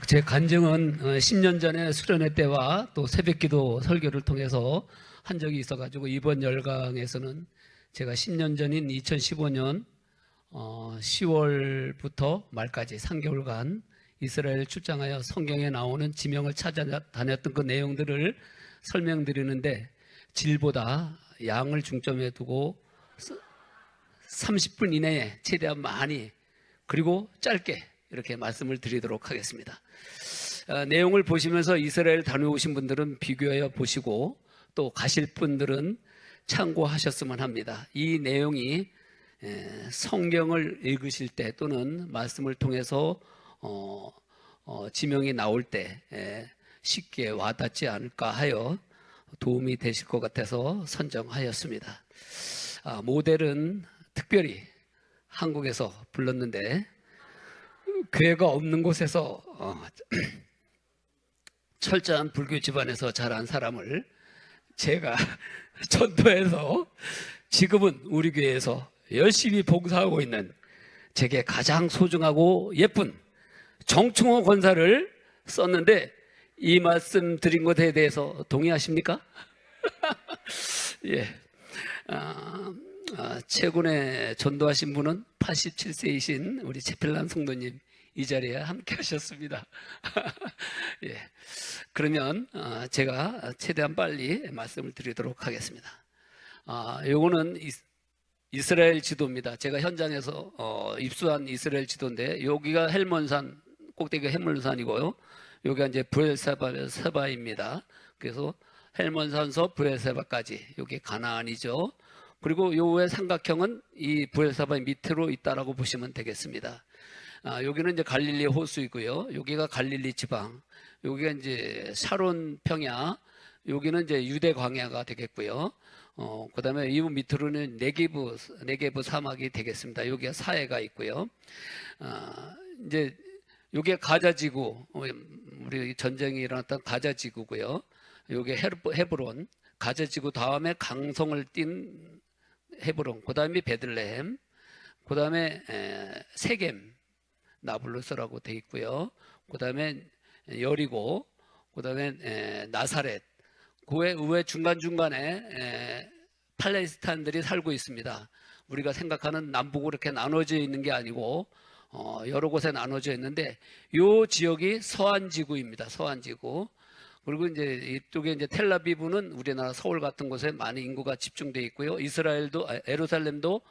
제 간증은 10년 전에 수련회 때와 또 새벽기도 설교를 통해서 한 적이 있어가지고 이번 열강에서는 제가 10년 전인 2015년 10월부터 말까지 3개월간 이스라엘 출장하여 성경에 나오는 지명을 찾아다녔던 그 내용들을 설명드리는데 질보다 양을 중점에 두고 30분 이내에 최대한 많이 그리고 짧게 이렇게 말씀을 드리도록 하겠습니다. 내용을 보시면서 이스라엘 다녀오신 분들은 비교해 보시고 또 가실 분들은 참고하셨으면 합니다. 이 내용이 성경을 읽으실 때 또는 말씀을 통해서 지명이 나올 때 쉽게 와닿지 않을까 하여 도움이 되실 것 같아서 선정하였습니다. 모델은 특별히 한국에서 불렀는데 교회가 없는 곳에서 철저한 불교 집안에서 자란 사람을 제가 전도해서 지금은 우리 교회에서 열심히 봉사하고 있는 제게 가장 소중하고 예쁜 정충호 권사를 썼는데 이 말씀 드린 것에 대해서 동의하십니까? 예. 최근에 전도하신 분은 87세이신 우리 채필란 성도님 이 자리에 함께 하셨습니다. 예. 그러면 제가 최대한 빨리 말씀을 드리도록 하겠습니다. 요거는 이스라엘 지도입니다. 제가 현장에서 입수한 이스라엘 지도인데 여기가 헬몬산 꼭대기가 헬몬산이고요. 여기가 이제 브엘세바입니다. 그래서 헬몬산서 브엘세바까지 여기 가나안이죠. 그리고 요 위에 삼각형은 이 브엘세바 밑으로 있다라고 보시면 되겠습니다. 여기는 이제 갈릴리 호수이고요. 여기가 갈릴리 지방, 여기가 이제 샤론 평야, 여기는 이제 유대 광야가 되겠고요. 그다음에 이 밑으로는 네게브 사막이 되겠습니다. 여기가 사해가 있고요. 이제 여기가 가자지구, 우리 전쟁이 일어났던 가자지구고요. 여기 헤브론, 가자지구 다음에 강성을 띈 헤브론, 그다음에 베들레헴, 그다음에 세겜 나블루스라고 돼 있고요. 그다음에 여리고, 그다음에 나사렛. 그 외 중간중간에 팔레스타인들이 살고 있습니다. 우리가 생각하는 남북으로 이렇게 나눠져 있는 게 아니고 여러 곳에 나눠져 있는데 이 지역이 서안지구입니다. 서안지구. 그리고 이제 이쪽에 이제 텔라비브는 우리나라 서울 같은 곳에 많은 인구가 집중되어 있고요. 이스라엘도 예루살렘도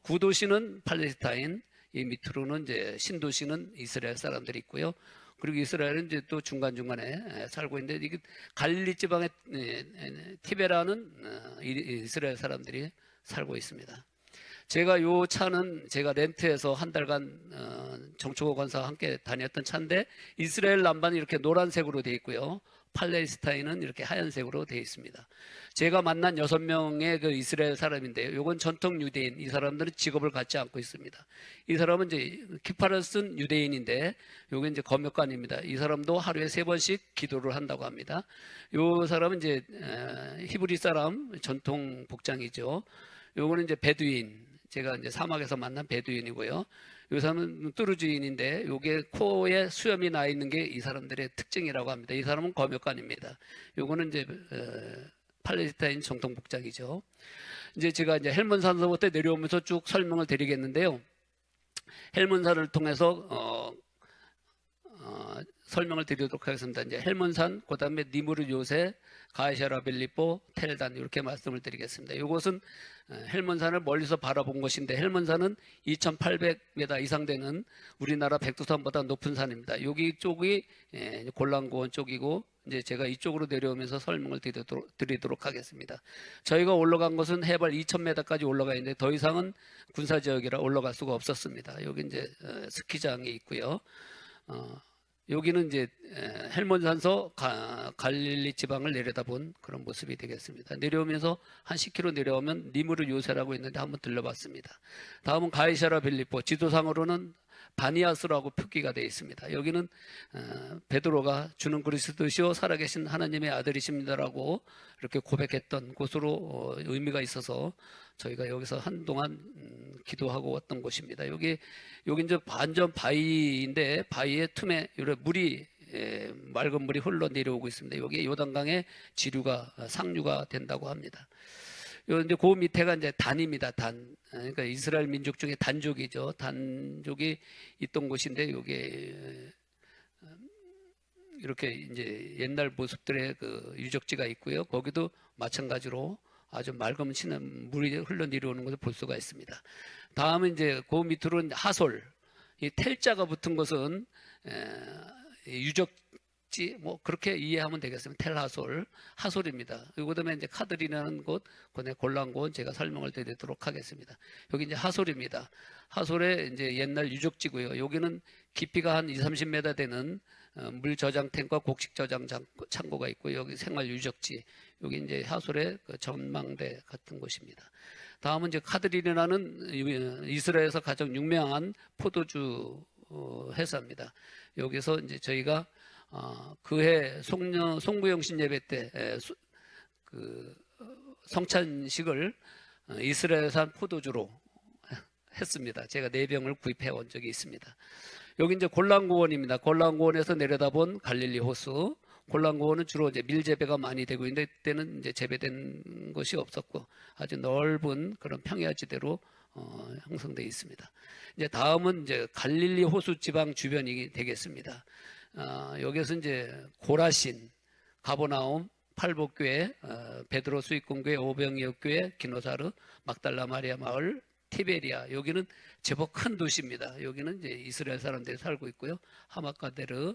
구도시는 팔레스타인, 이 밑으로는 이제 신도시는 이스라엘 사람들이 있고요. 그리고 이스라엘은 이제 또 중간중간에 살고 있는데 이게 갈릴리 지방의 티베라는 이스라엘 사람들이 살고 있습니다. 제가 요 차는 제가 렌트해서 한 달간 정충호 권사와 함께 다녔던 차인데 이스라엘 남반이 이렇게 노란색으로 되어 있고요. 팔레스타인은 이렇게 하얀색으로 되어 있습니다. 제가 만난 6명의 그 이스라엘 사람인데요. 요건 전통 유대인, 이 사람들은 직업을 갖지 않고 있습니다. 이 사람은 이제 키파를 쓴 유대인인데 요게 이제 검역관입니다. 이 사람도 하루에 3번씩 기도를 한다고 합니다. 요 사람은 이제 히브리 사람 전통 복장이죠. 요거는 이제 베두인, 제가 이제 사막에서 만난 베두인이고요. 이 사람은 뚜르주인인데 요게 코에 수염이 나 있는 게 이 사람들의 특징이라고 합니다. 이 사람은 검역관입니다. 요거는 이제 팔레스타인 정통 복장이죠. 이제 제가 이제 헬몬산서부터 내려오면서 쭉 설명을 드리겠는데요. 헬몬산을 통해서 설명을 드리도록 하겠습니다. 이제 헬몬산, 그다음에 니무르 요새, 가이샤라 빌립보, 텔단 이렇게 말씀을 드리겠습니다. 이곳은 헬몬산을 멀리서 바라본 것인데 헬몬산은 2,800m 이상 되는 우리나라 백두산보다 높은 산입니다. 여기 쪽이 골란고원 쪽이고 이제 제가 이쪽으로 내려오면서 설명을 드리도록 하겠습니다. 저희가 올라간 곳은 해발 2,000m까지 올라가 있는데 더 이상은 군사지역이라 올라갈 수가 없었습니다. 여기 이제 스키장이 있고요. 여기는 이제 헬몬산서 갈릴리 지방을 내려다본 그런 모습이 되겠습니다. 내려오면서 한 10km 내려오면 니무르 요새라고 있는데 한번 들러봤습니다. 다음은 가이사라 빌립보, 지도상으로는 바니아스라고 표기가 되어 있습니다. 여기는 베드로가 주는 그리스도시요 살아계신 하나님의 아들이십니다라고 이렇게 고백했던 곳으로 의미가 있어서 저희가 여기서 한동안 기도하고 왔던 곳입니다. 여기 이제 완전 바위인데 바위의 틈에 물이 맑은 물이 흘러 내려오고 있습니다. 여기 요단강의 지류가 상류가 된다고 합니다. 이제 그 밑에가 이제 단입니다. 단. 그러니까 이스라엘 민족 중에 단족이죠. 단족이 있던 곳인데 여기 이렇게 이제 옛날 모습들의 그 유적지가 있고요. 거기도 마찬가지로 아주 맑은 물이 흘러 내려오는 것을 볼 수가 있습니다. 다음은 이제 그 밑으로 하솔, 이 텔자가 붙은 것은 유적지 뭐 그렇게 이해하면 되겠습니다. 텔하솔, 하솔입니다. 그다음에 이제 카드리라는 곳, 그다음에 골란곳 제가 설명을 드리도록 하겠습니다. 여기 이제 하솔입니다. 하솔의 이제 옛날 유적지고요. 여기는 깊이가 한 20-30m 되는 물 저장 탱크와 곡식 저장 창고가 있고 여기 생활 유적지, 여기 이제 하솔의 그 전망대 같은 곳입니다. 다음은 이제 카드리라는 이스라엘에서 가장 유명한 포도주 회사입니다. 여기서 이제 저희가 그해 송구영신 예배 때 그 성찬식을 이스라엘산 포도주로 했습니다. 제가 4병을 구입해 온 적이 있습니다. 여기 이제 골란고원입니다. 골란고원에서 내려다본 갈릴리 호수. 골란고원은 주로 이제 밀재배가 많이 되고 있는데 그때는 이제 재배된 것이 없었고 아주 넓은 그런 평야지대로 형성되어 있습니다. 이제 다음은 이제 갈릴리 호수 지방 주변이 되겠습니다. 여기서 이제 고라신, 가버나움, 팔복교회, 베드로 수익공교회, 오병이어교회, 기노사르, 막달라 마리아 마을, 티베리아, 여기는 제법 큰 도시입니다. 여기는 이제 이스라엘 사람들이 살고 있고요. 하마카데르,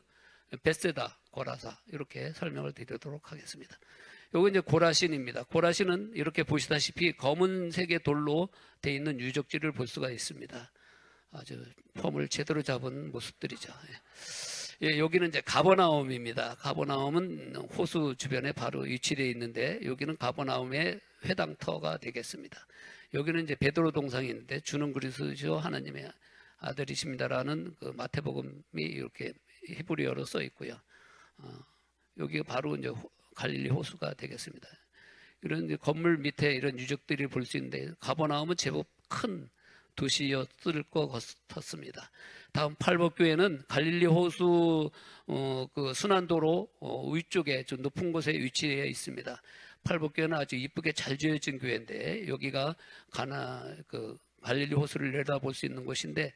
베세다, 고라사 이렇게 설명을 드리도록 하겠습니다. 여기 이제 고라신입니다. 고라신은 이렇게 보시다시피 검은색의 돌로 되어 있는 유적지를 볼 수가 있습니다. 아주 폼을 제대로 잡은 모습들이죠. 예, 여기는 이제 가버나움입니다. 가버나움은 호수 주변에 바로 위치되어 있는데 여기는 가버나움의 회당터가 되겠습니다. 여기는 이제 베드로 동상이 있는데 주는 그리스도시요 하나님의 아들이십니다라는 그 마태복음이 이렇게 히브리어로 써 있고요. 여기가 바로 이제 갈릴리 호수가 되겠습니다. 이런 이제 건물 밑에 이런 유적들이 볼 수 있는데 가버나움은 제법 큰 도시였을 것 같습니다. 다음 팔복교회는 갈릴리 호수 그 순환도로 위쪽에 좀 높은 곳에 위치해 있습니다. 팔복교회는 아주 이쁘게 잘 지어진 교회인데 여기가 갈릴리 호수를 내다볼 수 있는 곳인데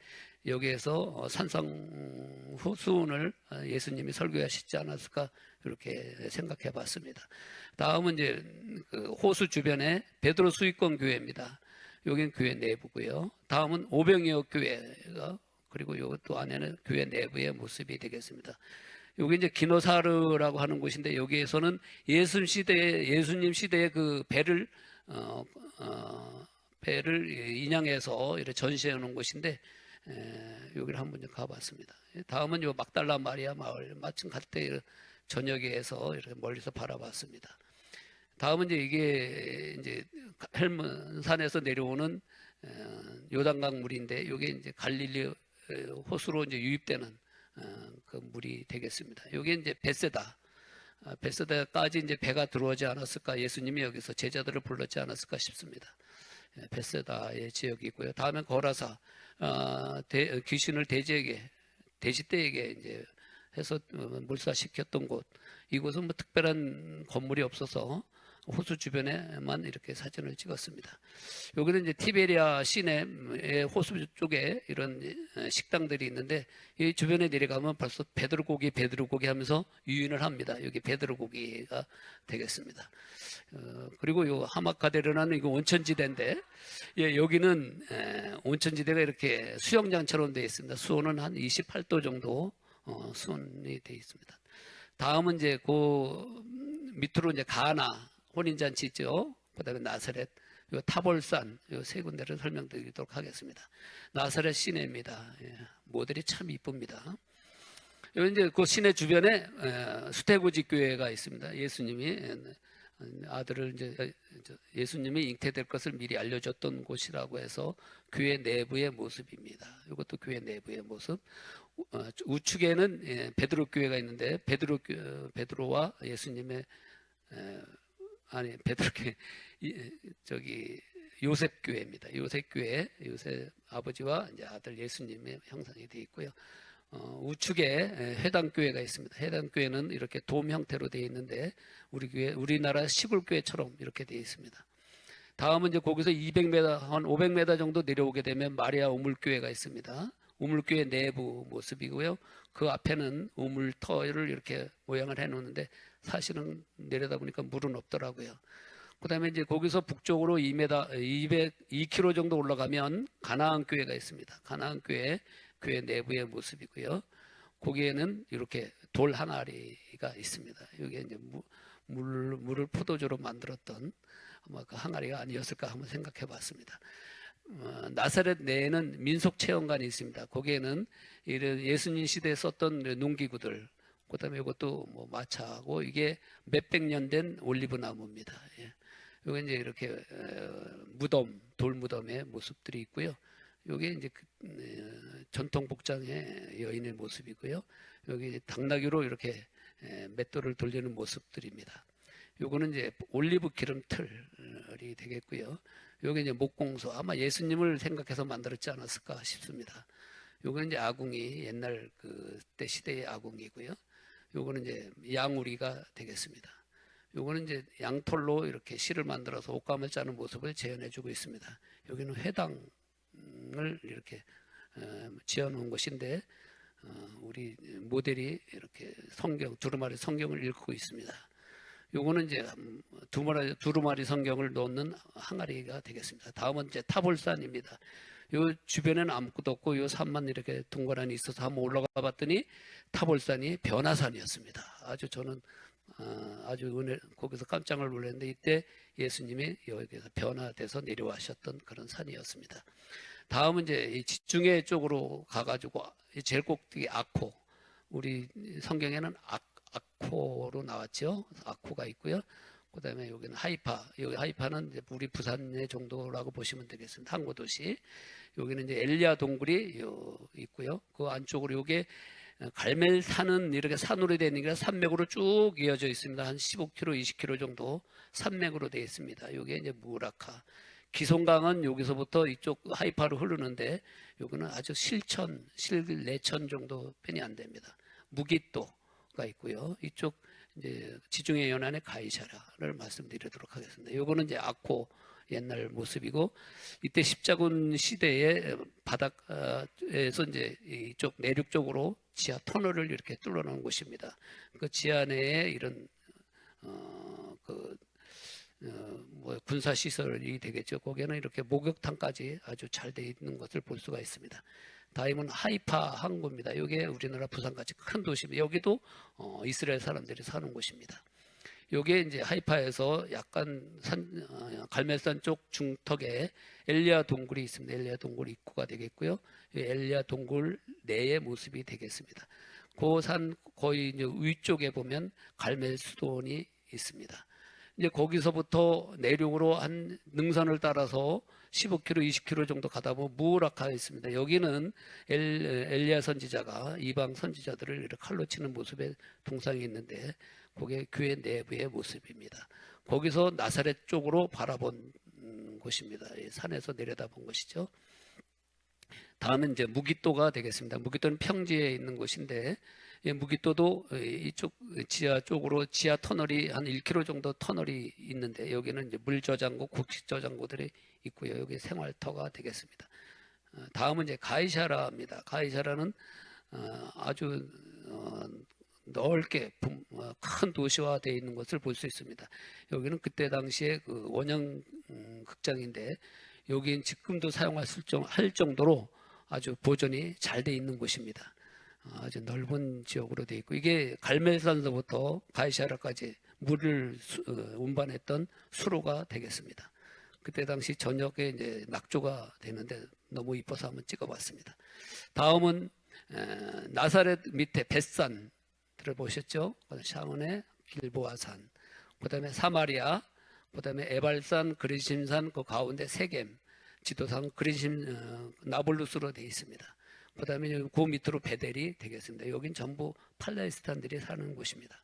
여기에서 산상 수훈을 예수님이 설교하시지 않았을까 이렇게 생각해 봤습니다. 다음은 이제 그 호수 주변에 베드로 수익권 교회입니다. 여기는 교회 내부고요. 다음은 오병이어 교회가 그리고 이것도 안에는 교회 내부의 모습이 되겠습니다. 여기 이제 기노사르라고 하는 곳인데 여기에서는 예수님 시대의 그 배를 인양해서 이렇게 전시해 놓은 곳인데 여기를 한번 가봤습니다. 다음은 요 막달라 마리아 마을 마침 갈 때 저녁에서 이렇게 멀리서 바라봤습니다. 다음은 이제 이게 이제 헬문산에서 내려오는 요단강 물인데 이게 이제 갈릴리 호수로 이제 유입되는 그 물이 되겠습니다. 여기 이제 베세다까지 이제 배가 들어오지 않았을까, 예수님이 여기서 제자들을 불렀지 않았을까 싶습니다. 베세다의 지역이고요. 다음엔 거라사, 귀신을 돼지떼에게 이제 해서 몰사시켰던 곳. 이곳은 뭐 특별한 건물이 없어서 호수 주변에만 이렇게 사진을 찍었습니다. 여기는 이제 티베리아 시내의 호수 쪽에 이런 식당들이 있는데 이 주변에 내려가면 벌써 베드로고기 하면서 유인을 합니다. 여기 베드로고기가 되겠습니다. 그리고 요 하마카데르라는 이거 온천지대인데 여기는 온천지대가 이렇게 수영장처럼 되어 있습니다. 수온은 한 28도 정도 수온이 되어 있습니다. 다음은 이제 그 밑으로 이제 가나 혼인잔치 있죠. 그다음에 나사렛, 요 타볼산, 요 세 군데를 설명드리도록 하겠습니다. 나사렛 시내입니다. 모델이 참 이쁩니다. 여기 이제 그 시내 주변에 수태고지 교회가 있습니다. 예수님이 아들을 이제 예수님이 잉태될 것을 미리 알려줬던 곳이라고 해서 교회 내부의 모습입니다. 이것도 교회 내부의 모습. 우측에는 베드로 교회가 있는데 베드로와 예수님의 아니 베드로 교회 저기 요셉 교회입니다. 요셉 교회, 요셉 아버지와 이제 아들 예수님의 형상이 되어 있고요. 우측에 회당교회가 있습니다. 회당교회는 이렇게 돔 형태로 되어 있는데 우리나라 시골교회처럼 이렇게 되어 있습니다. 다음은 이제 거기서 200m, 한 500m 정도 내려오게 되면 마리아 우물교회가 있습니다. 우물교회 내부 모습이고요. 그 앞에는 우물터를 이렇게 모양을 해놓는데 사실은 내려다보니까 물은 없더라고요. 그 다음에 이제 거기서 북쪽으로 2km 정도 올라가면 가나안 교회가 있습니다. 가나안 교회 내부의 모습이고요. 거기에는 이렇게 돌 항아리가 있습니다. 여기에 이제 물을 포도주로 만들었던 아마 그 항아리가 아니었을까 한번 생각해 봤습니다. 나사렛 내에는 민속체험관이 있습니다. 거기에는 예수님 시대에 썼던 농기구들, 그 다음에 이것도 뭐 마차하고 이게 몇백 년 된 올리브 나무입니다. 예. 여기 이제 이렇게 돌 무덤의 모습들이 있고요. 여기 이제 전통 복장의 여인의 모습이고요. 여기 당나귀로 이렇게 맷돌을 돌리는 모습들입니다. 요거는 이제 올리브 기름 틀이 되겠고요. 여기 이제 목공소, 아마 예수님을 생각해서 만들었지 않았을까 싶습니다. 요거는 이제 아궁이, 옛날 그때 시대의 아궁이고요. 요거는 이제 양우리가 되겠습니다. 요거는 이제 양털로 이렇게 실을 만들어서 옷감을 짜는 모습을 재현해주고 있습니다. 여기는 회당을 이렇게 지어놓은 것인데 우리 모델이 이렇게 두루마리 성경을 읽고 있습니다. 요거는 이제 두루마리 성경을 넣는 항아리가 되겠습니다. 다음은 이제 타볼산입니다. 요 주변에는 아무것도 없고 요 산만 이렇게 동그라니 있어서 한번 올라가 봤더니 타볼산이 변화산이었습니다. 저는 거기서 깜짝을 놀랐는데 이때 예수님이 여기서 변화돼서 내려와셨던 그런 산이었습니다. 다음은 이제 이 지중해 쪽으로 가가지고 제일 꼭대기 아코, 우리 성경에는 아코로 나왔죠. 아코가 있고요. 그 다음에 여기는 하이파. 여기 하이파는 이제 우리 부산의 정도라고 보시면 되겠습니다. 항구 도시. 여기는 이제 엘리야 동굴이 있고요. 그 안쪽으로 요게 갈멜산은 이렇게 산으로 되어 있는 게 산맥으로 쭉 이어져 있습니다. 한 15km, 20km 정도 산맥으로 되어 있습니다. 이게 이제 무라카. 기송강은 여기서부터 이쪽 하이파로 흐르는데 여기는 아주 실내천 정도 편이 안 됩니다. 무기또가 있고요. 이쪽 이제 지중해 연안의 가이샤라를 말씀드리도록 하겠습니다. 요거는 이제 아코 옛날 모습이고 이때 십자군 시대의 바닥에서 이제 이쪽 내륙 쪽으로 지하 터널을 이렇게 뚫어놓은 곳입니다. 그 지하 내에 이런 군사 시설이 되겠죠. 거기에는 이렇게 목욕탕까지 아주 잘 돼 있는 것을 볼 수가 있습니다. 다음은 하이파 항구입니다. 이게 우리나라 부산같이 큰 도시입니다. 여기도 이스라엘 사람들이 사는 곳입니다. 요게 이제 하이파에서 약간 갈멜산 쪽 중턱에 엘리야 동굴이 있습니다. 엘리야 동굴 입구가 되겠고요. 엘리야 동굴 내의 모습이 되겠습니다. 그 산 거의 이제 위쪽에 보면 갈멜 수돈이 있습니다. 이제 거기서부터 내륙으로 한 능선을 따라서 15km, 20km 정도 가다 보면 무라카가 있습니다. 여기는 엘리야 선지자가 이방 선지자들을 이렇게 칼로 치는 모습의 동상이 있는데 그게 교회 내부의 모습입니다. 거기서 나사렛 쪽으로 바라본 곳입니다. 산에서 내려다본 것이죠. 다음은 이제 무기또가 되겠습니다. 무기또는 평지에 있는 곳인데 무기또도 이쪽 지하 쪽으로 지하 터널이 한 1km 정도 터널이 있는데 여기는 이제 물 저장고, 곡식 저장고들이 있고요. 여기 생활터가 되겠습니다. 다음은 이제 가이샤라입니다. 가이샤라는 아주 넓게 큰 도시화되어 있는 것을 볼 수 있습니다. 여기는 그때 당시에 그 원형 극장인데 여기는 지금도 사용할 정도로 아주 보존이 잘 되어 있는 곳입니다. 아주 넓은 지역으로 되어 있고 이게 갈멜산서부터 가이샤라까지 물을 운반했던 수로가 되겠습니다. 그때 당시 저녁에 이제 낙조가 되는데 너무 이뻐서 한번 찍어봤습니다. 다음은 나사렛 밑에 벳산 들어보셨죠? 샤론의 길보아산. 그다음에 사마리아, 그다음에 에발산, 그리심산 그 가운데 세겜, 지도상 그리심 나블루스로 되어 있습니다. 그다음에 그 밑으로 베델이 되겠습니다. 여긴 전부 팔레스타인들이 사는 곳입니다.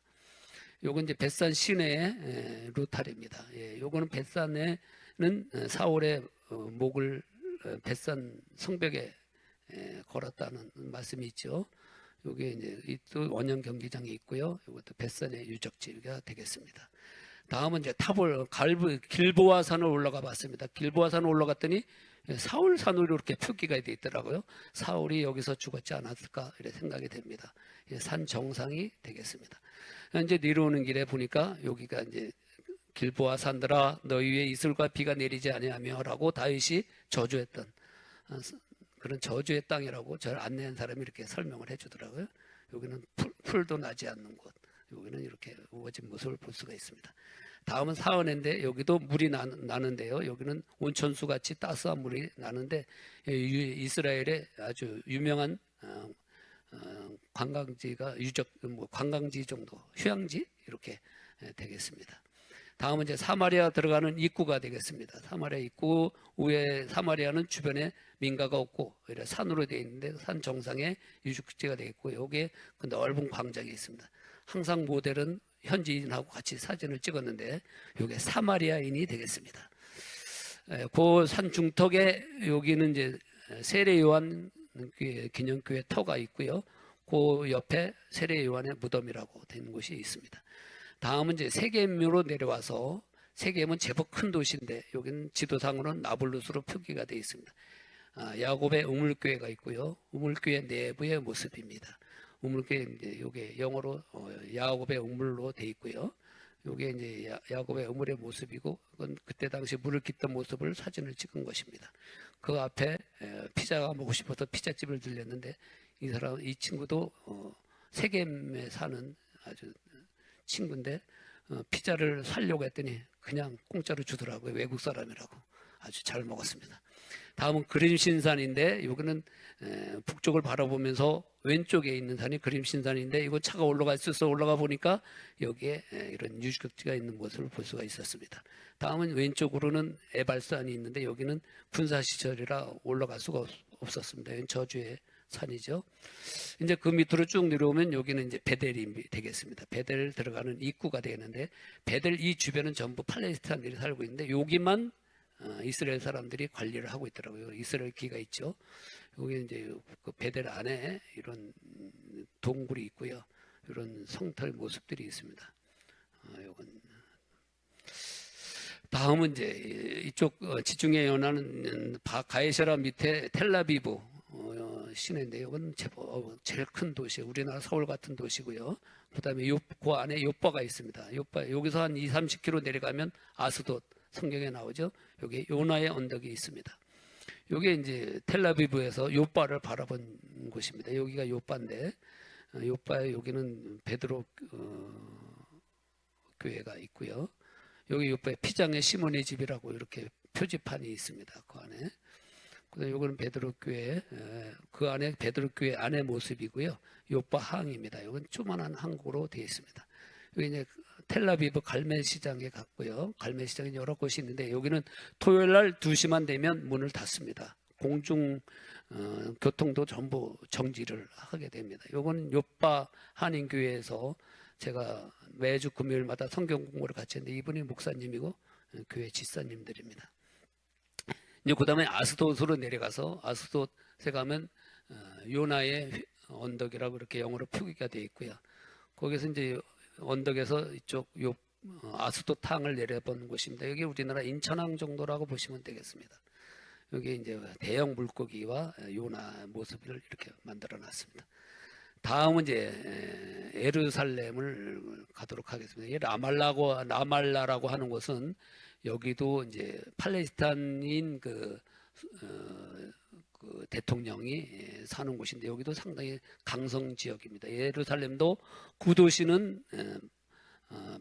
요건 이제 벳산 시내의 루탈입니다. 예, 요거는 벳산에는 사울의 목을 벳산 성벽에 걸었다는 말씀이 있죠. 요게 이제 또 원형 경기장이 있고요. 이것도 벳산의 유적지가 되겠습니다. 다음은 이제 길보아 산을 올라가 봤습니다. 길보아 산을 올라갔더니 사울 산으로 이렇게 표기가 되어 있더라고요. 사울이 여기서 죽었지 않았을까 이렇게 생각이 됩니다. 산 정상이 되겠습니다. 이제 내려오는 길에 보니까 여기가 이제 길보아 산들아 너희 위에 이슬과 비가 내리지 아니하며라고 다윗이 저주했던 그런 저주의 땅이라고 저를 안내한 사람이 이렇게 설명을 해주더라고요. 여기는 풀도 나지 않는 곳, 여기는 이렇게 우거진 모습을 볼 수가 있습니다. 다음은 사은인데 여기도 물이 나는데요. 여기는 온천수 같이 따스한 물이 나는데 이스라엘의 아주 유명한 관광지가 관광지 정도, 휴양지 이렇게 되겠습니다. 다음은 이제 사마리아 들어가는 입구가 되겠습니다. 사마리아 입구 위에 사마리아는 주변에 민가가 없고 오히려 산으로 되어 있는데 산 정상에 유적지가 되어 있고 여기에 그 넓은 광장이 있습니다. 항상 모델은 현지인하고 같이 사진을 찍었는데 이게 사마리아인이 되겠습니다. 그 산 중턱에 여기는 이제 세례 요한 기념교회 터가 있고요. 그 옆에 세례 요한의 무덤이라고 된 곳이 있습니다. 다음은 이제 세겜으로 내려와서 세겜은 제법 큰 도시인데 여기는 지도상으로는 나블루스로 표기가 되어 있습니다. 야곱의 우물교회가 있고요. 우물교회 내부의 모습입니다. 우물교회 이제 요게 영어로 야곱의 우물로 되어 있고요. 요게 이제 야곱의 우물의 모습이고 그건 그때 당시 물을 깃던 모습을 사진을 찍은 것입니다. 그 앞에 피자가 먹고 싶어서 피자집을 들렸는데 이 친구도 세겜에 사는 아주 친구인데 피자를 사려고 했더니 그냥 공짜로 주더라고요. 외국 사람이라고. 아주 잘 먹었습니다. 다음은 그림신산인데 여기는 북쪽을 바라보면서 왼쪽에 있는 산이 그림신산인데 이거 차가 올라갈 수 있어 올라가 보니까 여기에 이런 유적지가 있는 모습을 볼 수가 있었습니다. 다음은 왼쪽으로는 에발산이 있는데 여기는 군사시설이라 올라갈 수가 없었습니다. 저주의 산이죠. 이제 그 밑으로 쭉 내려오면 여기는 이제 베델이 되겠습니다. 베델 들어가는 입구가 되겠는데 베델 이 주변은 전부 팔레스타인들이 살고 있는데 여기만 이스라엘 사람들이 관리를 하고 있더라고요. 이스라엘 기가 있죠. 여기 이제 그 베델 안에 이런 동굴이 있고요. 이런 성털 모습들이 있습니다. 요건 다음은 이제 이쪽 지중해 연안은 가에셔라 밑에 텔라비브 시내인데 이건 제일 큰 도시, 우리나라 서울 같은 도시고요. 그다음에 그 안에 요바가 있습니다. 요바 여기서 한 20-30km 내려가면 아스돗 성경에 나오죠. 여기 요나의 언덕이 있습니다. 여기 이제 텔라비브에서 요바를 바라본 곳입니다. 여기가 요바인데 요바에 여기는 베드로 교회가 있고요. 여기 요바에 피장의 시몬의 집이라고 이렇게 표지판이 있습니다. 그 안에. 그다음에 요거는 베드로 교회, 그 안에 베드로 교회 안의 모습이고요. 요바 항입니다. 이건 조만한 항구로 되어 있습니다. 여기 이제 텔라비브 갈멜시장에 갔고요. 갈멜시장에 여러 곳이 있는데 여기는 토요일 날 2시만 되면 문을 닫습니다. 공중 교통도 전부 정지를 하게 됩니다. 요거는 요바 한인교회에서 제가 매주 금요일마다 성경 공부를 같이 했는데 이분이 목사님이고 교회 집사님들입니다. 이제 그다음에 아스돗으로 내려가서 아스돗에 가면 요나의 언덕이라고 이렇게 영어로 표기가 되어 있고요. 거기서 이제 언덕에서 이쪽 아스돗 항을 내려본 곳입니다. 여기 우리나라 인천항 정도라고 보시면 되겠습니다. 여기 이제 대형 물고기와 요나 모습을 이렇게 만들어 놨습니다. 다음은 이제 예루살렘을 가도록 하겠습니다. 이 라말라라고 하는 곳은 여기도 이제 팔레스타인인 그 대통령이 사는 곳인데 여기도 상당히 강성 지역입니다. 예루살렘도 구도시는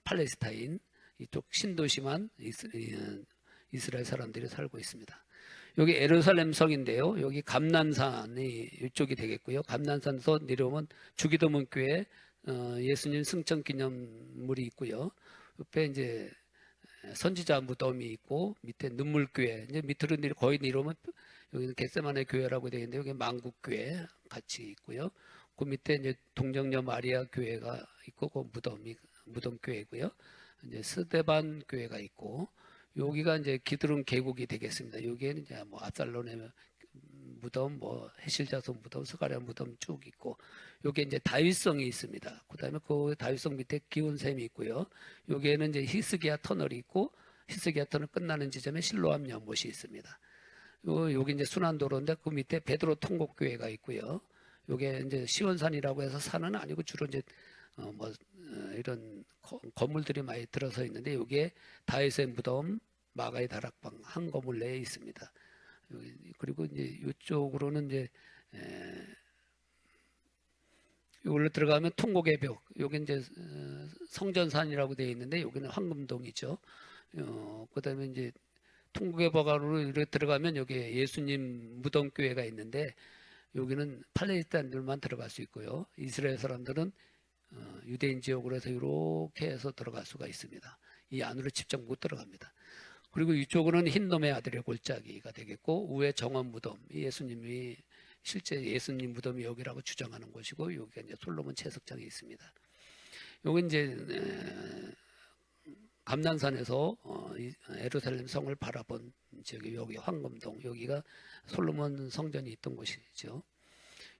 팔레스타인, 이쪽 신도시만 이스라엘 사람들이 살고 있습니다. 여기 예루살렘 성인데요. 여기 감난산이 이쪽이 되겠고요. 감난산에서 내려오면 주기도문 교회 예수님 승천 기념물이 있고요. 옆에 이제 선지자 무덤이 있고 밑에 눈물교회, 이제 밑으로 거의 내려오면 여기는 겟세마네 교회라고 되어 있는데 여기 만국교회 같이 있고요. 그 밑에 이제 동정녀 마리아 교회가 있고 그 무덤교회고요. 이제 스데반 교회가 있고 여기가 이제 기드론 계곡이 되겠습니다. 여기에는 이제 뭐 압살롬의 무덤, 뭐 해실자손 무덤, 스가랴 무덤 쭉 있고 여기에 이제 다윗성이 있습니다. 그다음에 그 다윗성 밑에 기온샘이 있고요. 여기에는 이제 히스기야 터널이 있고 히스기야 터널 끝나는 지점에 실로암 연못이 있습니다. 여기 이제 순환도로인데 그 밑에 베드로 통곡교회가 있고요. 요게 이제 시원산이라고 해서 산은 아니고 주로 이제 이런 건물들이 많이 들어서 있는데 여기에 다윗의 무덤, 마가의 다락방 한 건물 내에 있습니다. 그리고 이제 이쪽으로는 이제 여기로 들어가면 통곡의 벽, 여기 이제 성전산이라고 되어 있는데 여기는 황금동이죠. 그다음에 이제 통곡의 벽 안으로 이렇게 들어가면 여기 예수님 무덤교회가 있는데 여기는 팔레스타인들만 들어갈 수 있고요. 이스라엘 사람들은 유대인 지역으로 해서 이렇게 해서 들어갈 수가 있습니다. 이 안으로 직접 못 들어갑니다. 그리고 이쪽으로는 흰놈의 아들의 골짜기가 되겠고 우에 정원 무덤, 예수님이 실제 예수님 무덤이 여기라고 주장하는 곳이고 여기가 이제 솔로몬 채석장이 있습니다. 여기 이제 감난산에서 예루살렘 성을 바라본 지역이 여기 황금동, 여기가 솔로몬 성전이 있던 곳이죠.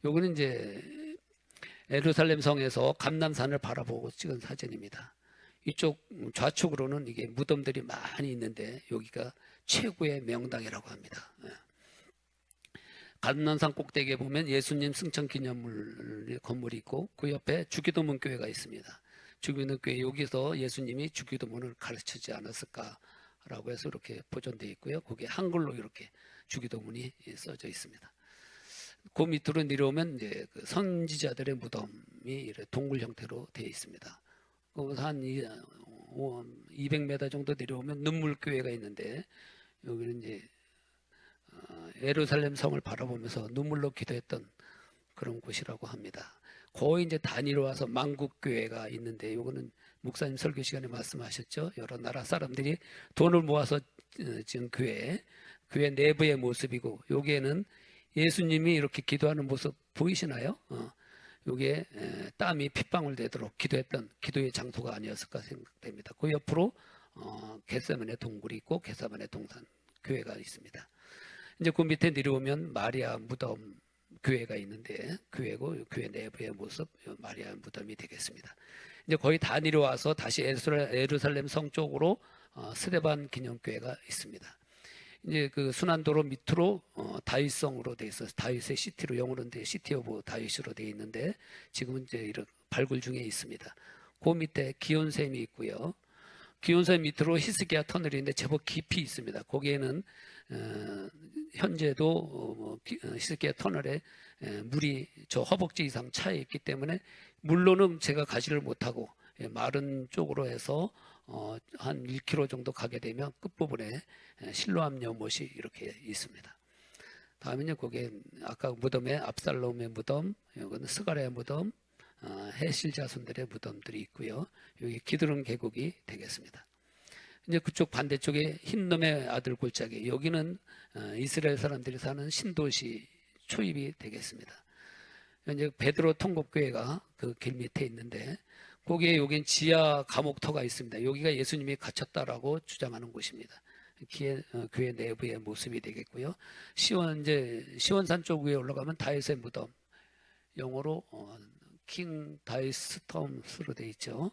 여기는 이제 예루살렘 성에서 감남산을 바라보고 찍은 사진입니다. 이쪽 좌측으로는 이게 무덤들이 많이 있는데 여기가 최고의 명당이라고 합니다. 감남산 꼭대기에 보면 예수님 승천 기념물 건물이 있고 그 옆에 주기도문 교회가 있습니다. 주기도문 교회 여기서 예수님이 주기도문을 가르치지 않았을까라고 해서 이렇게 보존되어 있고요. 거기에 한글로 이렇게 주기도문이 써져 있습니다. 그 밑으로 내려오면 이제 그 선지자들의 무덤이 동굴 형태로 되어 있습니다. 한 200m 정도 내려오면 눈물교회가 있는데 여기는 이제 예루살렘 성을 바라보면서 눈물로 기도했던 그런 곳이라고 합니다. 거의 이제 단위로 와서 만국교회가 있는데 이거는 목사님 설교 시간에 말씀하셨죠. 여러 나라 사람들이 돈을 모아서 지은 교회 내부의 모습이고 여기에는 예수님이 이렇게 기도하는 모습 보이시나요? 여기에 땀이 핏방울 되도록 기도했던 기도의 장소가 아니었을까 생각됩니다. 그 옆으로 겟세마네 동굴이 있고 겟세마네 동산 교회가 있습니다. 이제 그 밑에 내려오면 마리아 무덤 교회가 있는데 교회고 교회 내부의 모습 마리아 무덤이 되겠습니다. 이제 거의 다 내려와서 다시 예루살렘 성 쪽으로 스데반 기념교회가 있습니다. 이제 그 순환도로 밑으로 다윗성으로 돼 있어서 다윗의 시티로 영어로는 시티 오브 다윗으로 돼 있는데 지금은 이제 이런 발굴 중에 있습니다. 그 밑에 기온샘이 있고요. 기온샘 밑으로 히스기야 터널이 있는데 제법 깊이 있습니다. 거기에는 현재도 히스기야 터널에 물이 저 허벅지 이상 차 있기 때문에 물로는 제가 가지를 못하고 마른 쪽으로 해서 한 1km 정도 가게 되면 끝부분에 실로암 연못이 이렇게 있습니다. 다음에는 거기에 아까 무덤에 압살롬의 무덤, 여기는 스가랴의 무덤, 해실 자손들의 무덤들이 있고요. 여기 기드론 계곡이 되겠습니다. 이제 그쪽 반대쪽에 흰놈의 아들 골짜기, 여기는 이스라엘 사람들이 사는 신도시 초입이 되겠습니다. 이제 베드로 통곡교회가 그 길 밑에 있는데 거기에 여긴 지하 감옥터가 있습니다. 여기가 예수님이 갇혔다라고 주장하는 곳입니다. 교회 내부의 모습이 되겠고요. 시원산 쪽 위에 올라가면 다윗의 무덤, 영어로 킹 다윗 톰스로 돼 있죠.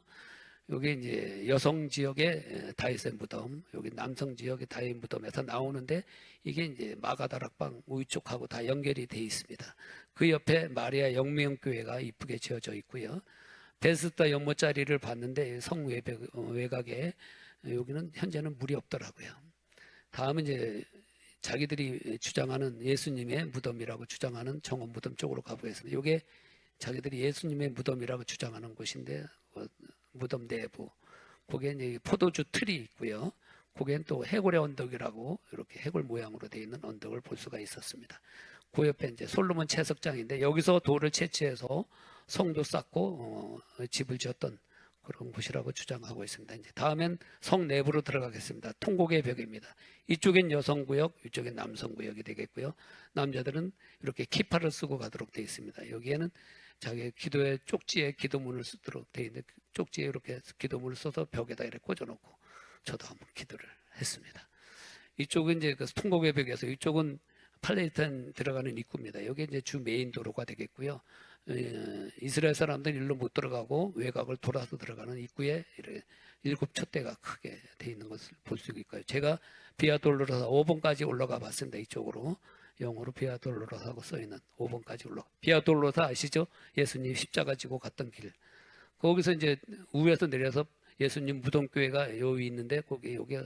여기 이제 여성 지역의 다윗의 무덤, 여기 남성 지역의 다윗 무덤에서 나오는데 이게 이제 마가다락방 우쪽하고 다 연결이 돼 있습니다. 그 옆에 마리아 영명교회가 이쁘게 지어져 있고요. 베스다 연못자리를 봤는데 성 외곽에 여기는 현재는 물이 없더라고요. 다음은 이제 자기들이 주장하는 예수님의 무덤이라고 주장하는 정원 무덤 쪽으로 가보겠습니다. 이게 자기들이 예수님의 무덤이라고 주장하는 곳인데 무덤 내부 거기에 이제 포도주 틀이 있고요. 거기엔 또 해골의 언덕이라고 이렇게 해골 모양으로 되어 있는 언덕을 볼 수가 있었습니다. 그 옆에 이제 솔로몬 채석장인데 여기서 돌을 채취해서 성도 쌓고 집을 지었던 그런 곳이라고 주장하고 있습니다. 이제 다음엔 성 내부로 들어가겠습니다. 통곡의 벽입니다. 이쪽엔 여성구역, 이쪽엔 남성구역이 되겠고요. 남자들은 이렇게 키파를 쓰고 가도록 되어 있습니다. 여기에는 자기 기도의 쪽지에 기도문을 쓰도록 되어 있는데 쪽지에 이렇게 기도문을 써서 벽에다 이렇게 꽂아놓고 저도 한번 기도를 했습니다. 이쪽은 이제 그 통곡의 벽에서 이쪽은 팔레스타인 들어가는 입구입니다. 여기 이제 주 메인 도로가 되겠고요. 이스라엘 사람들은 일로 못 들어가고 외곽을 돌아서 들어가는 입구에 이렇게 7촛대가 크게 돼 있는 것을 볼 수 있고요. 제가 비아 돌로로사 5번까지 올라가 봤습니다. 이쪽으로 영어로 비아 돌로로사고 써 있는 5번까지 올라. 비아 돌로로사 아시죠? 예수님 십자가 지고 갔던 길. 거기서 이제 우에서 내려서 예수님 무덤교회가 여기 있는데 거기 여기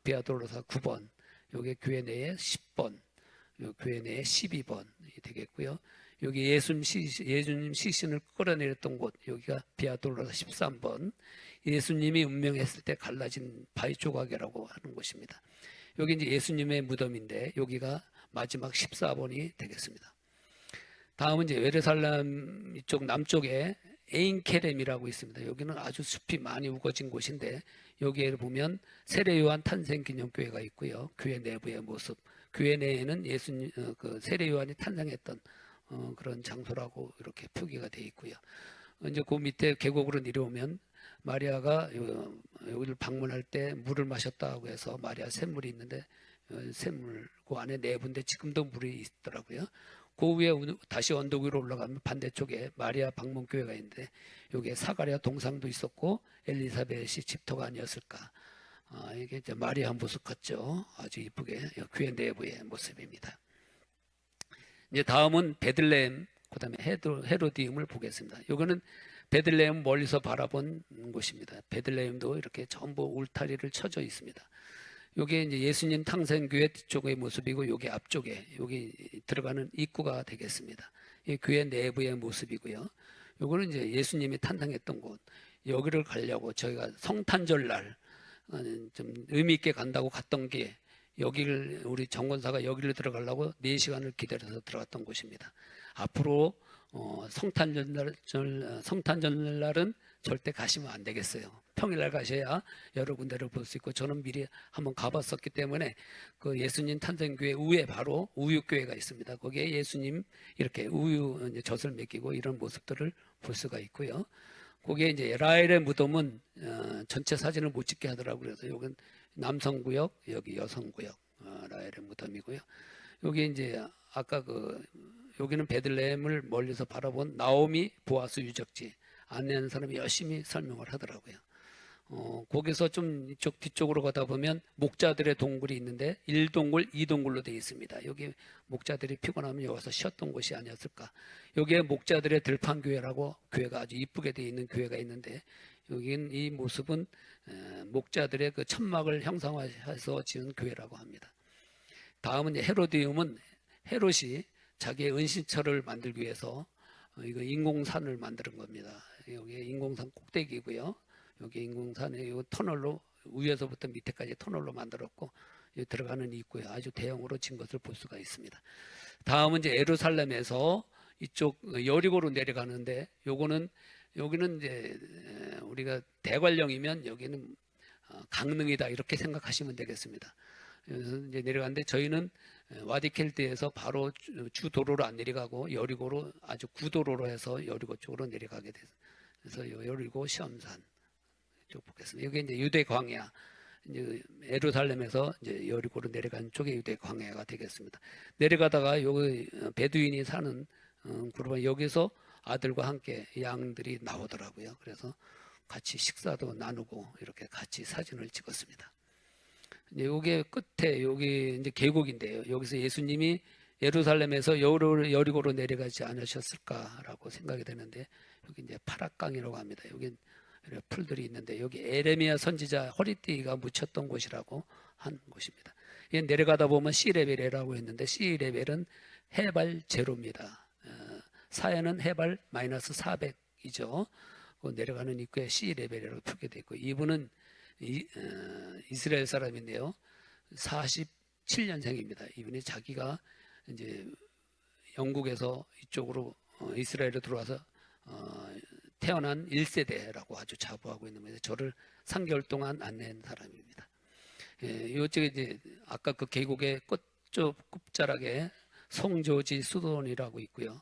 비아 돌로로사 9번, 여기 교회 내에 10번, 요 교회 내에 12번이 되겠고요. 여기 예수님 시신을 끌어내렸던 곳, 여기가 비아 돌로로사 13번. 예수님이 운명했을 때 갈라진 바위 조각이라고 하는 곳입니다. 여기 이제 예수님의 무덤인데 여기가 마지막 14번이 되겠습니다. 다음은 이제 예루살렘 이쪽 남쪽에 에인케렘이라고 있습니다. 여기는 아주 숲이 많이 우거진 곳인데 여기에 보면 세례요한 탄생기념교회가 있고요. 교회 내부의 모습, 교회 내에는 예수님 그 세례요한이 탄생했던 그런 장소라고 이렇게 표기가 되어 있고요. 이제 그 밑에 계곡으로 내려오면 마리아가 여기를 방문할 때 물을 마셨다고 해서 마리아 샘물이 있는데 샘물 그 안에 내부인데 지금도 물이 있더라고요. 그 위에 다시 언덕 위로 올라가면 반대쪽에 마리아 방문교회가 있는데 여기에 사가랴 동상도 있었고 엘리사벳이 집터가 아니었을까. 이게 이제 마리아 모습 같죠. 아주 이쁘게 교회 내부의 모습입니다. 이제 다음은 베들레헴, 그다음에 헤로디움을 보겠습니다. 이거는 베들레헴 멀리서 바라본 곳입니다. 베들레헴도 이렇게 전부 울타리를 쳐져 있습니다. 여기 이제 예수님 탄생교회 뒤쪽의 모습이고 여기 앞쪽에 여기 들어가는 입구가 되겠습니다. 이 교회 내부의 모습이고요. 요거는 이제 예수님이 탄생했던 곳. 여기를 가려고 저희가 성탄절날 좀 의미 있게 간다고 갔던 게 여기를 우리 정권사가 여기를 들어가려고 4시간을 기다려서 들어갔던 곳입니다. 앞으로 성탄절날은 절대 가시면 안 되겠어요. 평일날 가셔야 여러 군데를 볼 수 있고 저는 미리 한번 가봤었기 때문에 그 예수님 탄생교회 위에 바로 우유교회가 있습니다. 거기에 예수님 이렇게 우유 젖을 먹이고 이런 모습들을 볼 수가 있고요. 거기에 이제 라헬의 무덤은 전체 사진을 못 찍게 하더라고요. 그래서 여기는 남성구역, 여기 여성구역 라헬의 무덤이고요. 여기 이제 아까 여기는 베들레헴을 멀리서 바라본 나오미 보아스 유적지 안내하는 사람이 열심히 설명을 하더라고요. 거기서 좀 이쪽 뒤쪽으로 가다 보면 목자들의 동굴이 있는데 1동굴, 2동굴로 되어 있습니다. 여기 목자들이 피곤하면 여기서 쉬었던 곳이 아니었을까. 여기에 목자들의 들판교회라고 교회가 아주 이쁘게 되어 있는 교회가 있는데 여긴 이 모습은 목자들의 그 천막을 형상화해서 지은 교회라고 합니다. 다음은 헤로디움은 헤롯이 자기의 은신처를 만들기 위해서 이거 인공산을 만드는 겁니다. 여기 인공산 꼭대기고요. 여기 인공산에 이 터널로 위에서부터 밑에까지 터널로 만들었고 들어가는 입구에 아주 대형으로 진 것을 볼 수가 있습니다. 다음은 이제 예루살렘에서 이쪽 여리고로 내려가는데 여기는 이제 우리가 대관령이면 여기는 강릉이다 이렇게 생각하시면 되겠습니다. 그래서 이제 내려가는데 저희는 와디켈드에서 바로 주 도로로 안 내려가고 여리고로 아주 구도로로 해서 여리고 쪽으로 내려가게 돼서 그래서 여리고 시험산 쪽 보겠습니다. 여기 이제 유대 광야, 이제 예루살렘에서 이제 여리고로 내려간 쪽에 유대 광야가 되겠습니다. 내려가다가 여기 베두인이 사는 그러면 여기서 아들과 함께 양들이 나오더라고요. 그래서 같이 식사도 나누고 이렇게 같이 사진을 찍었습니다. 여기 끝에 여기 이제 계곡인데요. 여기서 예수님이 예루살렘에서 여리고로 내려가지 않으셨을까라고 생각이 되는데 여기 이제 파락강이라고 합니다. 여기 풀들이 있는데 여기 에레미야 선지자 허리띠가 묻혔던 곳이라고 한 곳입니다. 내려가다 보면 C레벨이라고 했는데 C레벨은 해발 제로입니다. 사해는 해발 마이너스 400이죠. 내려가는 입구에 C레벨이라고 표기되어 있고 이분은 이스라엘 사람인데요. 47년생입니다. 이분이 자기가 이제 영국에서 이쪽으로 이스라엘에 들어와서 태어난 1세대라고 아주 자부하고 있는 거예요. 저를 3개월 동안 안내한 사람입니다. 이쪽에 이제 아까 그 계곡의 끝자락에 성조지 수도원이라고 있고요.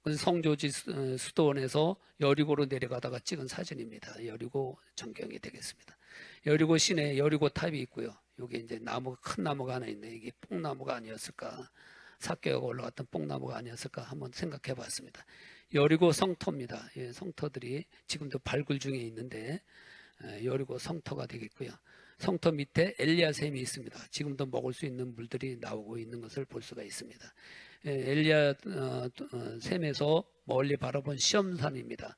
그 성조지 수도원에서 여리고로 내려가다가 찍은 사진입니다. 여리고 전경이 되겠습니다. 여리고 시내에 여리고 탑이 있고요. 여기 이제 큰 나무가 하나 있네. 이게 뽕나무가 아니었을까? 삭개가 올라갔던 뽕나무가 아니었을까? 한번 생각해 봤습니다. 여리고 성터입니다. 예, 성터들이 지금도 발굴 중에 있는데 여리고 성터가 되겠고요. 성터 밑에 엘리야샘이 있습니다. 지금도 먹을 수 있는 물들이 나오고 있는 것을 볼 수가 있습니다. 엘리야샘에서 멀리 바라본 시험산입니다.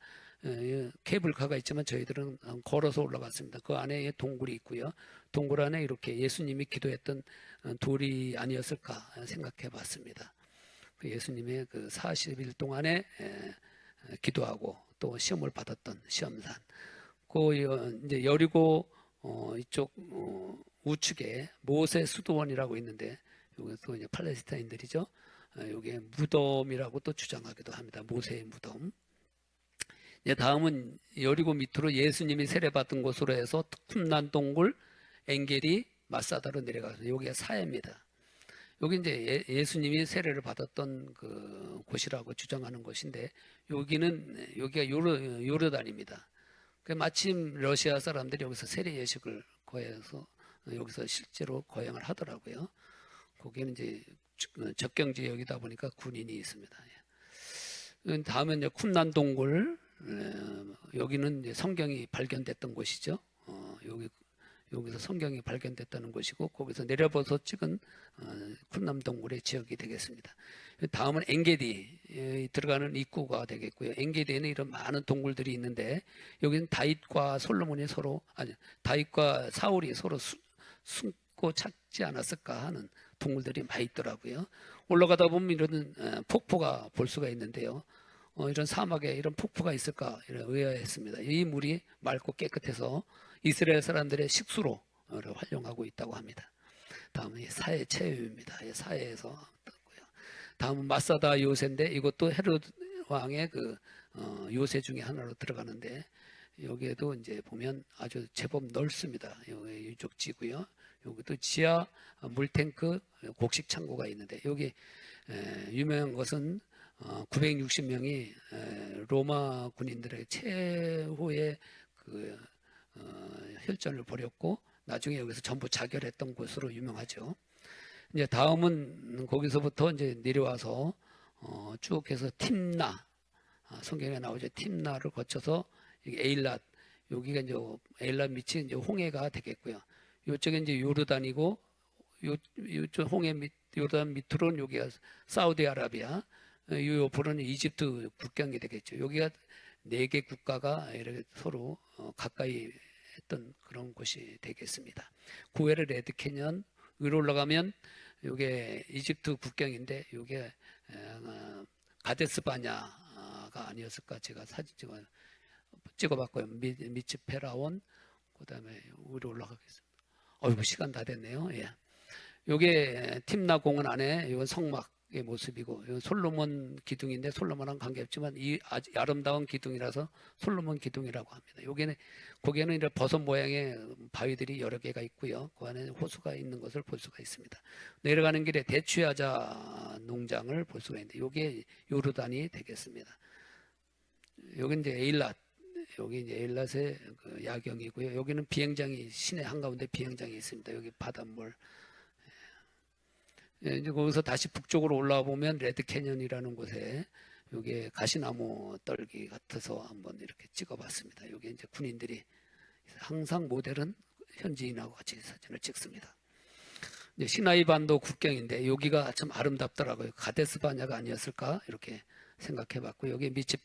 케이블카가 있지만 저희들은 걸어서 올라갔습니다. 그 안에 동굴이 있고요. 동굴 안에 이렇게 예수님이 기도했던 돌이 아니었을까 생각해 봤습니다. 예수님의 그 40일 동안에 기도하고 또 시험을 받았던 시험산. 그 이제 여리고 이쪽 우측에 모세 수도원이라고 있는데 여기서 이제 팔레스타인들이죠. 여기에 무덤이라고 또 주장하기도 합니다. 모세의 무덤. 이제 다음은 여리고 밑으로 예수님이 세례받은 곳으로 해서 쿰난 동굴 엔겔이 마사다로 내려가서 여기가 사해입니다. 여기 이제 예수님이 세례를 받았던 그 곳이라고 주장하는 곳인데 여기가 요르단입니다. 마침 러시아 사람들이 여기서 세례 예식을 거해서 여기서 실제로 거행을 하더라고요. 거기는 이제 접경 지역이다 보니까 군인이 있습니다. 다음은 이제 쿰난 동굴. 여기는 이제 성경이 발견됐던 곳이죠. 여기서 성경이 발견됐다는 곳이고 거기서 내려봐서 찍은 쿰난 동굴의 지역이 되겠습니다. 다음은 엔게디 들어가는 입구가 되겠고요. 엔게디에는 이런 많은 동굴들이 있는데 여기는 다윗과 사울이 서로 숨고 찾지 않았을까 하는 동굴들이 많이 있더라고요. 올라가다 보면 이런 폭포가 볼 수가 있는데요. 이런 사막에 이런 폭포가 있을까 의아했습니다. 이 물이 맑고 깨끗해서 이스라엘 사람들의 식수로 활용하고 있다고 합니다. 다음은 사해 체유입니다. 사해에서 떴고요. 다음은 마사다 요새인데 이것도 헤롯 왕의 그 요새 중에 하나로 들어가는데 여기에도 이제 보면 아주 제법 넓습니다. 여기 유적지고요. 여기도 지하 물탱크 곡식 창고가 있는데 여기 유명한 것은 960명이 로마 군인들의 최후의 그 혈전을 벌였고 나중에 여기서 전부 자결했던 곳으로 유명하죠. 이제 다음은 거기서부터 이제 내려와서 쭉 해서 팀나 성경에 나오죠. 팀나를 거쳐서 에일랏 여기가 이제 에일랏 밑이 이제 홍해가 되겠고요. 이쪽에 이제 요르단이고 요쪽 요르단 밑으로는 여기가 사우디아라비아 이 옆으로는 이집트 국경이 되겠죠. 여기가 4개 국가가 이렇게 서로 가까이 했던 그런 곳이 되겠습니다. 구에르 레드 캐년 위로 올라가면 이게 이집트 국경인데 이게 가데스 바냐가 아니었을까 제가 사진 찍어봤고요. 미츠 페라온 그다음에 위로 올라가겠습니다. 어이구 시간 다 됐네요. 예. 요게 팀나 공원 안에 이건 성막의 모습이고 이건 솔로몬 기둥인데 솔로몬랑 관계없지만 이 아주 아름다운 기둥이라서 솔로몬 기둥이라고 합니다. 거기에는 이런 버섯 모양의 바위들이 여러 개가 있고요. 그 안에 호수가 있는 것을 볼 수가 있습니다. 내려가는 길에 대추야자 농장을 볼 수가 있는데 이게 요르단이 되겠습니다. 여기 이제 에일랏 여기 이제 에일랏의 그 야경이고요. 여기는 비행장이 시내 한가운데 비행장이 있습니다. 여기 바닷물. 이제 거기서 다시 북쪽으로 올라와 보면 레드 캐년이라는 곳에 여기에 가시나무 떨기 같아서 한번 이렇게 찍어봤습니다. 여기 이제 군인들이 항상 모델은 현지인하고 같이 사진을 찍습니다. 이제 시나이 반도 국경인데 여기가 참 아름답더라고요. 가데스 바냐가 아니었을까 이렇게 생각해봤고 여기 미츠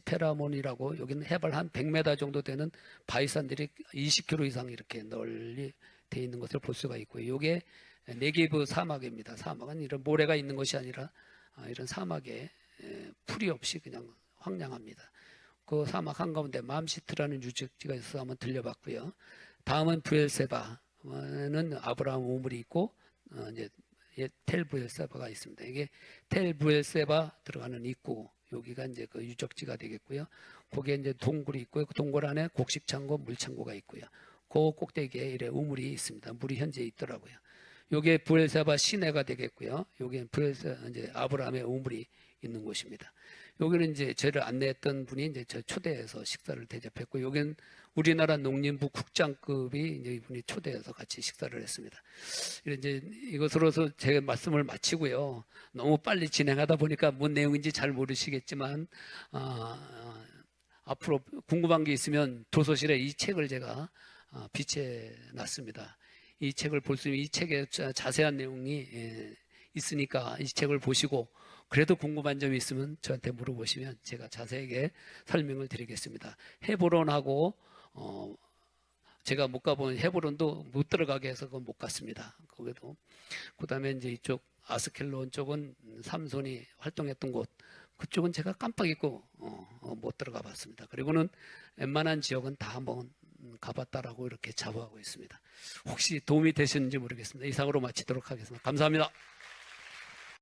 페라몬이라고 여기는 해발 한 100m 정도 되는 바위산들이 20km 이상 이렇게 널리 돼 있는 것을 볼 수가 있고요. 이게 네게브 사막입니다. 사막은 이런 모래가 있는 것이 아니라 이런 사막에 풀이 없이 그냥 황량합니다. 그 사막 한가운데 맘시트라는 유적지가 있어서 한번 들려봤고요. 다음은 부엘세바는 아브라함 우물이 있고 이제 텔 부엘세바가 있습니다. 이게 텔 부엘세바 들어가는 입구 여기가 이제 그 유적지가 되겠고요. 거기에 이제 동굴이 있고요. 그 동굴 안에 곡식창고, 물창고가 있고요. 그 꼭대기에 이래 우물이 있습니다. 물이 현재 있더라고요. 요게 브엘세바 시내가 되겠고요. 요게 브엘세 이제 아브라함의 우물이 있는 곳입니다. 여기는 이제 저를 안내했던 분이 이제 저 초대해서 식사를 대접했고, 여기는 우리나라 농림부 국장급이 이제 이분이 초대해서 같이 식사를 했습니다. 이제 이것으로서 제 말씀을 마치고요. 너무 빨리 진행하다 보니까 뭔 내용인지 잘 모르시겠지만, 앞으로 궁금한 게 있으면 도서실에 이 책을 제가 비치해 놨습니다. 이 책을 볼 수 있는, 이 책에 자세한 내용이 있으니까 이 책을 보시고, 그래도 궁금한 점이 있으면 저한테 물어보시면 제가 자세하게 설명을 드리겠습니다. 헤브론하고 제가 못 가본 헤브론도 못 들어가게 해서 그건 못 갔습니다. 거기도. 그다음에 이제 이쪽 아스켈론 쪽은 삼손이 활동했던 곳, 그쪽은 제가 깜빡 잊고 못 들어가 봤습니다. 그리고는 웬만한 지역은 다 한번 가봤다라고 이렇게 자부하고 있습니다. 혹시 도움이 되셨는지 모르겠습니다. 이상으로 마치도록 하겠습니다. 감사합니다.